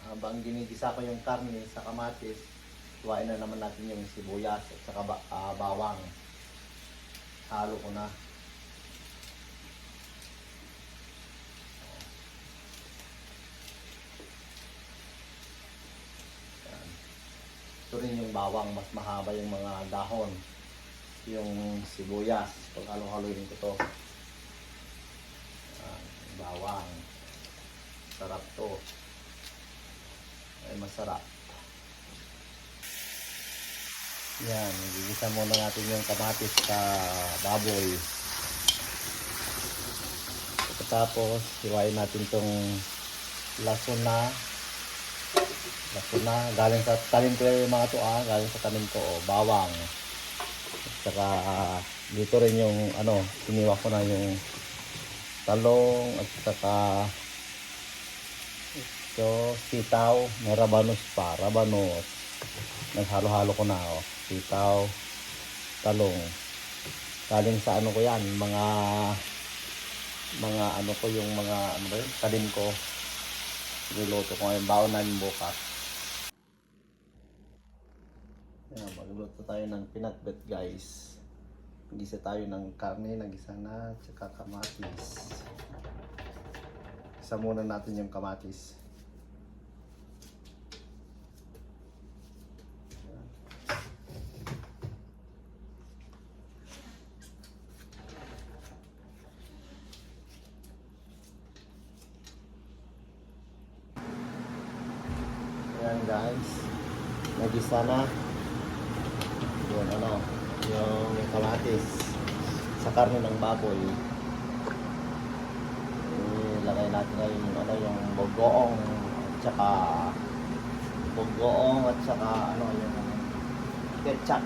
Habang ginigisa ko yung karne sa kamatis, tuwain na naman natin yung sibuyas at saka bawang. Halo ko na. Yan. Ito rin yung bawang, mas mahaba yung mga dahon. Yung sibuyas, pag halo-haloin ko to. Yan, bawang. Sarap to. Ay masarap. Yan, gigisa muna natin yung kamatis sa baboy. Tapos, hiwain natin tong lason na. Galing sa tanim ko yung mga to galing sa tanim ko, bawang. At saka, dito rin yung, siniwa ko na yung talong, at saka, ito, sitaw, may rabanos. Naghalo-halo ko na, sitaw, talong. Galing sa ko yan, mga talim ko. Niluto ko ngayon, baon namin bukas. Yan, magluto tayo ng pinatbet guys. Nagisa tayo ng karne, nagisa na, tsaka kamatis. Isa muna natin yung kamatis. Ayan guys, nagisa na yung kamatis sa karne ng baboy. Ilagay natin ngayon yung bugoong at saka yung ketchup.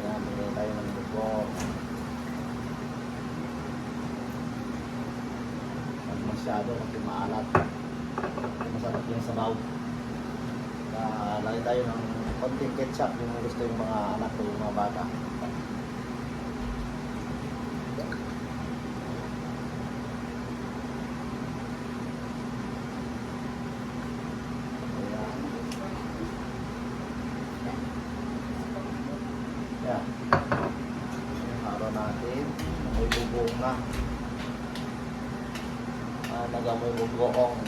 Ayan, bigay tayo ng bugoong. Masyado kasi maalat, masarap yung sabaw. Lagay tayo ng konting ketchup yung gusto yung mga anak ko, yung mga bata. Ayan, halo natin, may bubong na. Nagamoy bugoong.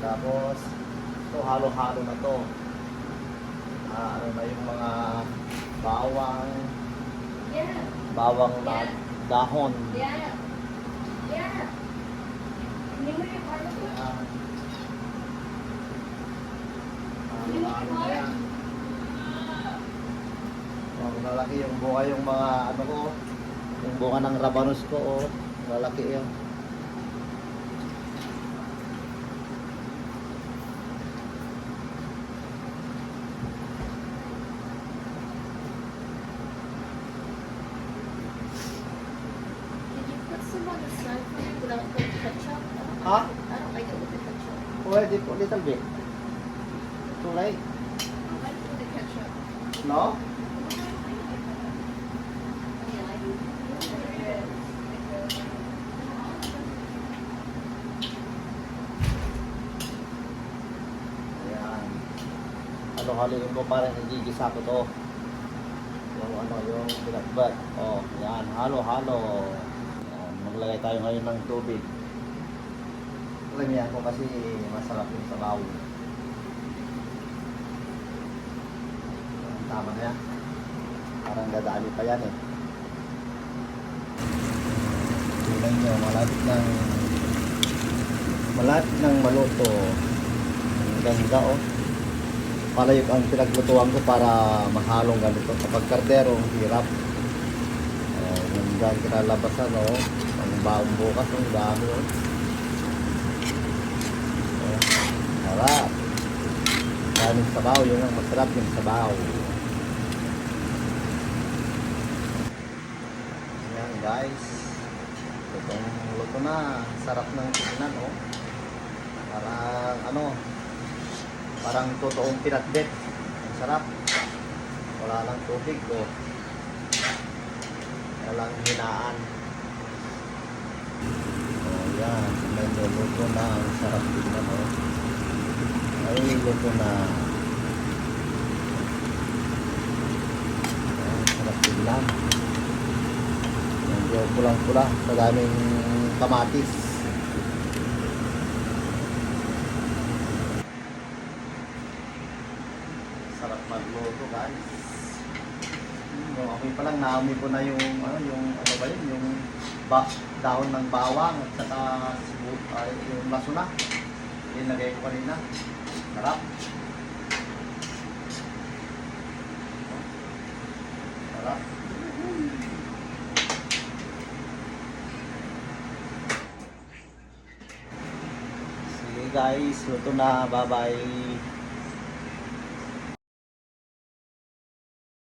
Tapos ito, halo-halo na to. Yung mga bawang na dahon. Lalaki yung bunga, yung mga yung bunga ng rabanos ko, lalaki yun. Ha? I don't like it with the ketchup. Pwede po, little bit. Too light. I like it with the ketchup. No? Ayan. Halo-haloin ko para nagigisa ko to. Yung pinatbat. Yan, halo-halo. Maglagay tayo ngayon ng tubig. Lamihan ko kasi masarap yung sabaw. Tama na yan. Parang dadali pa yan eh. Tingnan nyo, malapit ng maluto. Ang ganda Palayok ang pinaglutuan ko para mahalong ganito. Kapag kardero, hirap. Ganda ang kinalabasan ang baong bukas, ang dami Sarap. Daming sabaw, yun ang masarap yung sabaw. Ayan guys. Itong luto na. Sarap ng tingnan Parang totoong pinatbet. Ang sarap. Wala lang tubig Walang hinaan. Oh, yan. Medyo luto na. Ang sarap din na, no? Ay, luto na. Ang sarap din lang. Medyo pulang-pula sa daming kamatis. Sarap magluto, guys. Yung amoy pa lang, naamoy ko na yung ano ba yun, yung dahon ng bawang at saka yung masuna. Inagay ko kanina. Sarap. Sarap. Sige guys, luto na. Bye-bye.